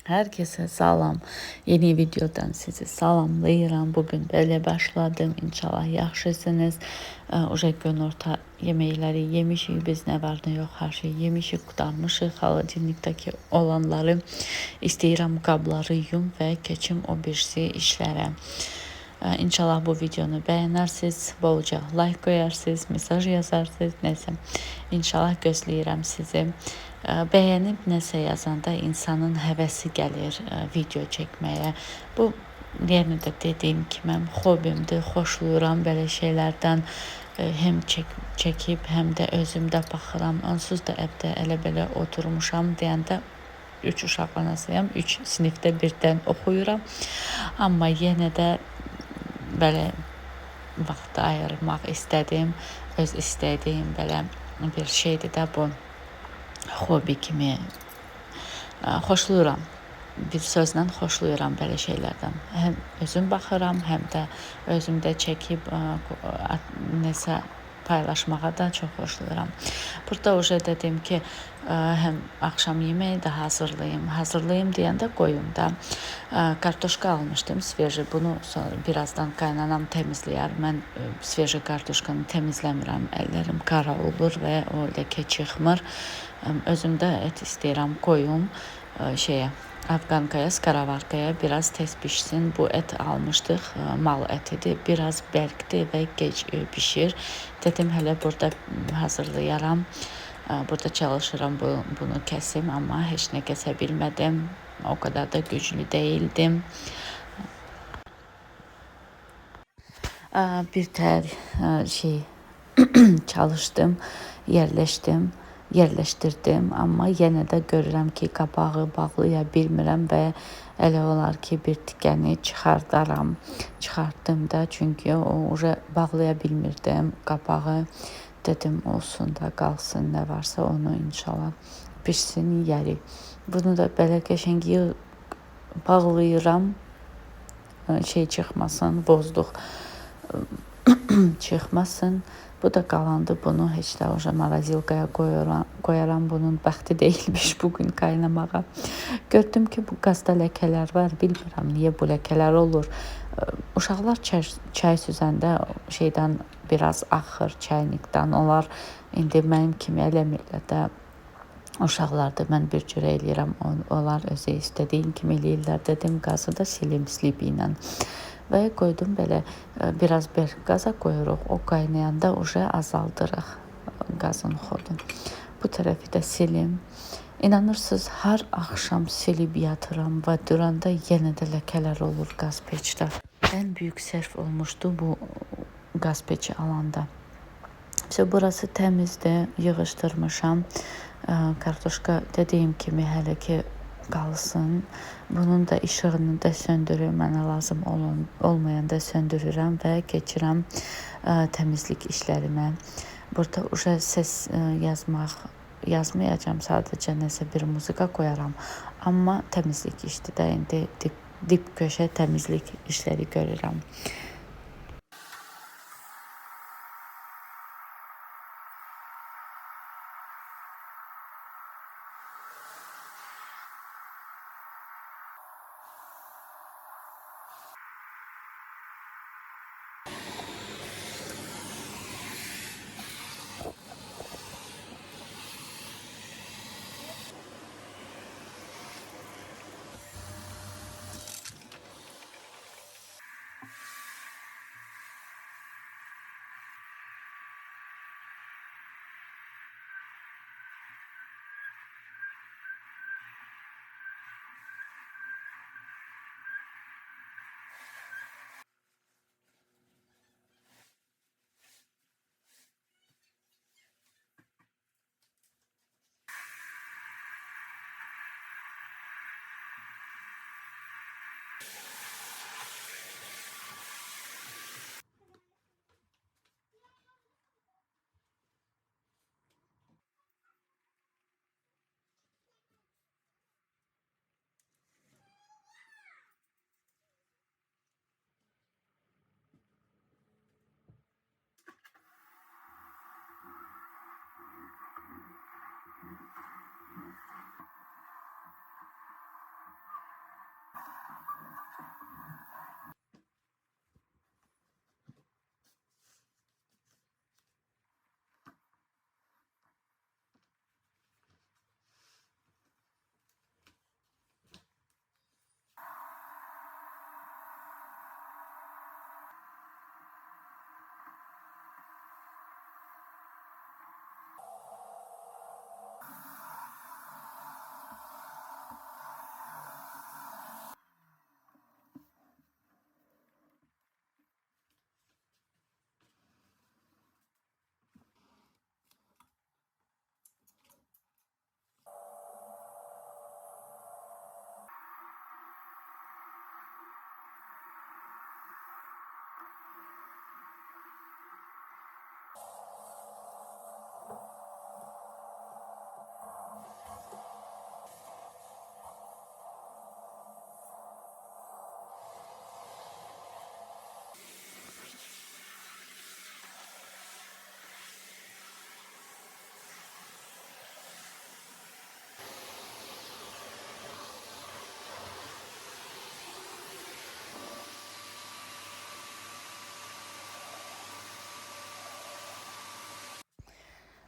Herkese salam. Yeni videodan sizi salamlayıram. Bugün belə başladım. İnşallah yaxşısınız. Uje günorta yeməkləri yemişik. Biz nə var nə yox hər şey yemişik, qurtarmışıq. Xalacinlikdəki olanları istəyirəm qabları yum və keçim o birisi işlərə. İnşallah bu videonu bəyənərsiniz, bolca like qoyarsınız, mesaj yazarsınız, nəsə. İnşallah gözləyirəm sizi. Bəyənib nəsə yazanda insanın həvəsi gəlir video çəkməyə. Bu yenə də dediyim kimi hobimdir, xoşlayıram belə şeylərdən. Həm çəkib, həm də özümdə baxıram. Onsuz da evdə elə belə oturmuşam deyəndə 3 uşaq anasıyam, 3 sinifdə birdən oxuyuram. Amma yenə də belə vaxt ayırmaq istədim. Öz istədiyim belə bir şeydir də bu. Hobi kimi xoşlayıram. Bir sözlə xoşlayıram belə şeylərdən. Həm özüm baxıram, həm də özümdə çəkib nəsə paylaşmağa da çox xoşlayıram. Burada uje dedim ki, həm axşam yeməyi də hazırlayım deyəndə qoyum da. Kartoşka almışdım, sveji. Bunu birazdan qaynanam təmizləyər. Mən sveji kartoşkanı təmizləmirəm. Əllərim qara olur və o ləkə çıxmır. Özümdə et istəyirəm qoyum Afqankaya, skaravarkaya biraz tez pişsin. Bu et almışdıq, mal ətidir. Biraz bərkdir və gec pişir. Dedim hələ burada hazırlayaram. Burada çalışıram bunu kəsim, amma heç nə kəsə bilmədim. O kadar da güclü değildim. Bir tər çalışdım, yerləşdirdim, amma yenə də görürəm ki, qapağı bağlaya bilmirəm və elə olar ki, bir tikəni çıxartdım da, çünki o bağlaya bilmirdim qapağı. Dedim olsun da qalsın, nə varsa onu inşallah pişsin, yeyərik. Bunu da belə qəşəng bağlayıram, çıxmasın, bozduq çıxmasın. Bu da qalandı, bunu heç də marazilkaya qoyaram. Bunun bəxti deyilmiş bugün qaynamağa. Gördüm ki, bu qazda ləkələr var, bilmirəm niyə bu ləkələr olur. Uşaqlar çay süzəndə şeydən biraz axır, çaynikdən. Onlar indi mənim kimi eləmirlər də. Uşaqlarda mən bir cürə eləyirəm, onlar özü istədiyim kimi eləyirlər. Dedim, qazı da silim slip ilə. Və qoydum belə, biraz bərk qaza qoyuruq. O qaynayanda azaldırıq qazın xodunu. Bu tərəfi də silim. İnanırsınız, hər axşam silib yatıram və duranda yenə də ləkələr olur qaz peçdə. Ən böyük sərf olmuşdu bu qaz peçi alanda. Burası təmizdir, yığışdırmışam. Kartoşka dediyim kimi hələ ki qalsın. Bunun da işığını da söndürürəm, mənə lazım olmayanda söndürürəm və keçirəm təmizlik işlərimə. Burada ses yazmayacağım, sadəcə nəsə bir muzika qoyaram. Amma təmizlik işdir də, indi dip köşə təmizlik işləri görürəm.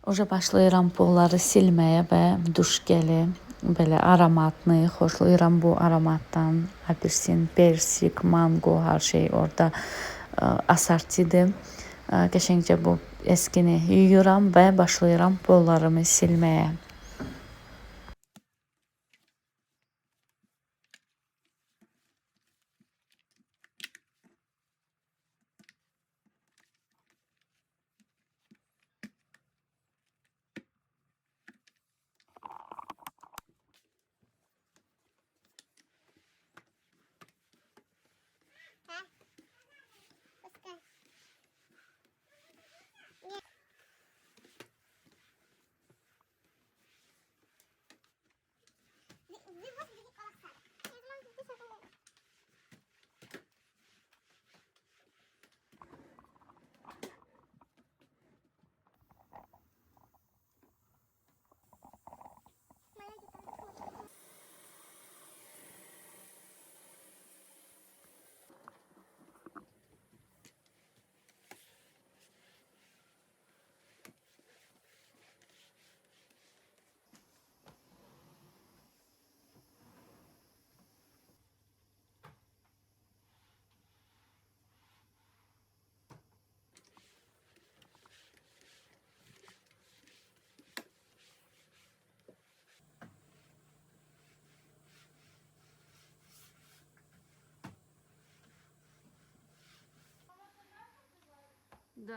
Oca başlayıram polları silməyə və duş geli belə aromatını xoşlayıram bu aromatdan. Apelsin, persik, mango, hər şey orada asartidir. Qəşəngcə bu eskini yuyuram və başlayıram pollarımı silməyə. Da.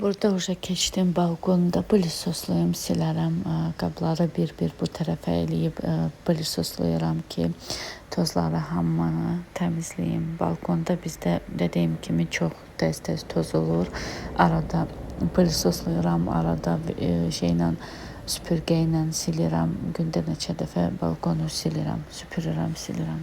Burada уже keçdim balkonda pilisosluyum, silərəm. Qabları bir-bir bu tərəfə eləyib pilisoslayıram ki, tozları hamını təmizləyim. Balkonda bizdə dediyim kimi çox tez-tez toz olur. Arada pilisoslayıram, arada şeylə süpürgə ilə silirəm. Gündə neçə dəfə balkonu silirəm, süpürürəm, silirəm.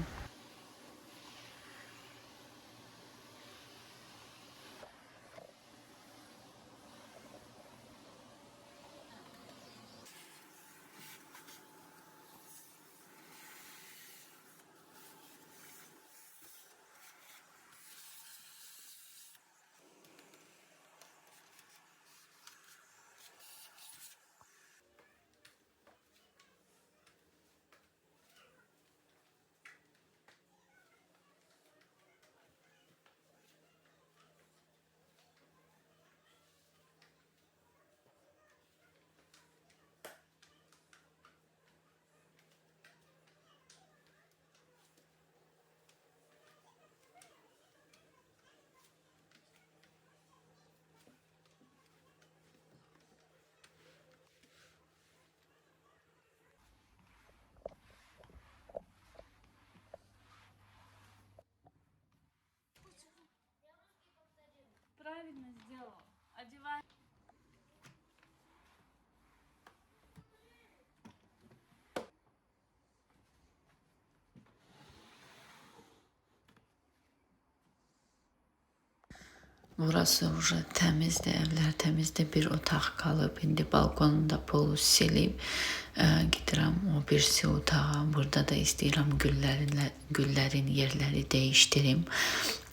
Правильно сделал. Одевай. Burası уже təmizdir, evlər təmizdir. Bir otaq qalıb. İndi balkonunda polu silib gedirəm o birisi otağa. Burada da istəyirəm güllərin yerləri dəyişdirim.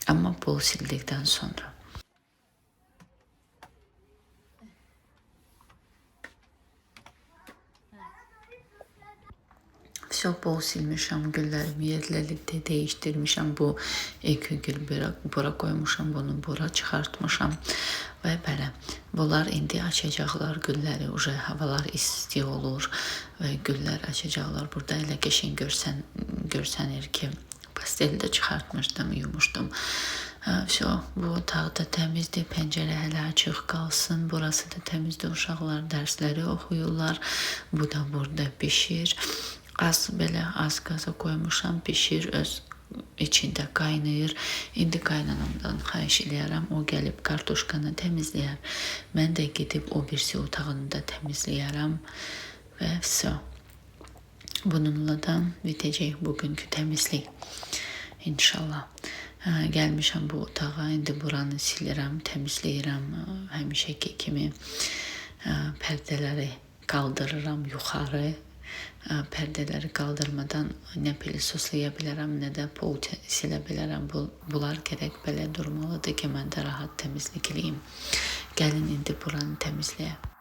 Amma pol sildikdən sonra. Çox bol silmişəm güllərimi, yerləri də dəyişdirmişəm. Bu iki gül bura qoymuşam, bunu bura çıxartmışam və belə. Bunlar indi açacaqlar gülləri. Uje havalar isti olur və güllər açacaqlar. Burada elə qəşəng görsənir ki, pasteli də çıxartmışdım, yumuşdum. Все, bu otaq da təmizdir, pəncərə hələ açıq qalsın. Burası da təmizdir, uşaqlar dərsləri oxuyurlar. Bu da burada bişir. Belə az qaza qoymuşam, bişir, öz içində qaynayır. İndi qaynanamdan xahiş eləyərəm, o gəlib kartuşkanı təmizləyər. Mən də gedib o birisi otağını da təmizləyərəm və все. Bununla da bitəcək bugünkü təmizlik. İnşallah. Gəlmişəm bu otağa, indi buranı silirəm, təmizləyirəm. Həmişəki kimi pərdələri qaldırıram yuxarı. Pərdələri qaldırmadan nə pilisoslaya bilərəm, nə də pol silə bilərəm. Bunlar gərək belə durmalıdır ki, mən də rahat təmizlik eləyim. Gəlin indi buranı təmizləyək.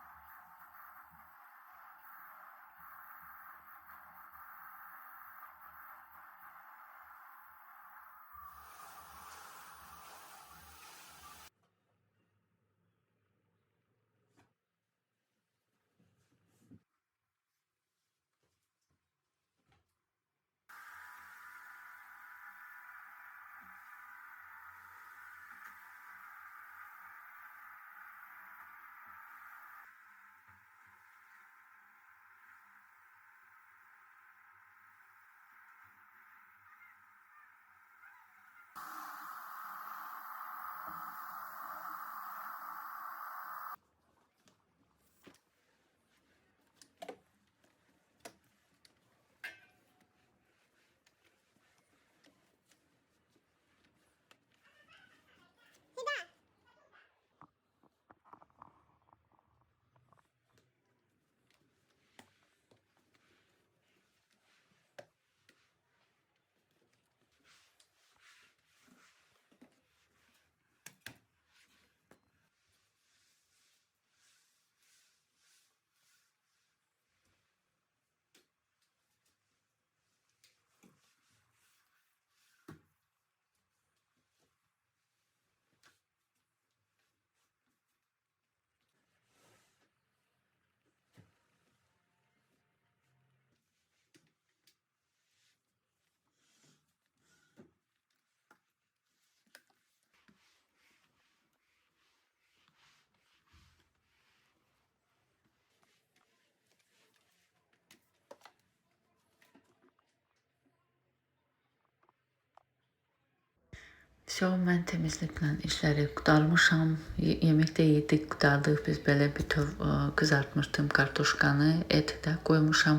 Все, mən təmizliklə işləri qurtarmışam. Yemək də yedik, qurtardıq. Biz belə bütöv qızartmışdım kartuşkanı, et də qoymuşam,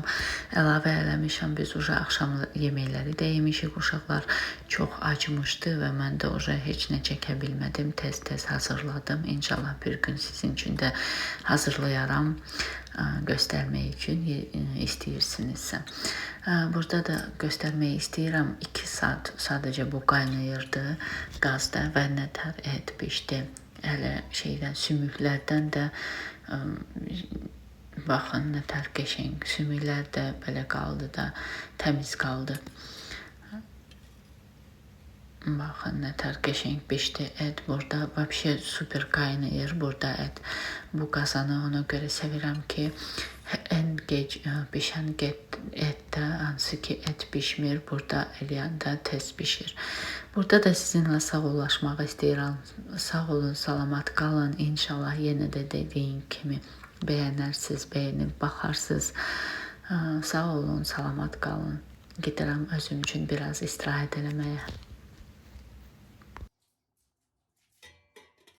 əlavə eləmişəm. Biz uje axşam yeməkləri də yemişik. Uşaqlar çox acımışdı və mən də uje heç nə çəkə bilmədim. Tez-tez hazırladım. İnşallah bir gün sizin üçün də hazırlayaram, göstərmək üçün istəyirsinizsə. Burada da göstərmək istəyirəm. 2 saat sadəcə bu qaynayırdı qazda və nətər et pişdi. Hələ sümüklərdən də baxın nətər qəşəng sümüklər də belə qaldı da təmiz qaldı. Baxın nətər qəşəng pişdi et burada. Vəbşə super qaynayır burada et. Bu qazanı ona görə sevirəm ki, ən gec pişən etdə hansı ki et pişmir, burada eləyəndə tez pişir. Burada da sizinlə sağollaşmaq istəyirəm. Sağ olun, salamat qalın. İnşallah yenə də dediyim kimi bəyənərsiniz, bəyənib baxarsınız. Sağ olun, salamat qalın. Gedirəm özüm üçün biraz istirahət eləməyə.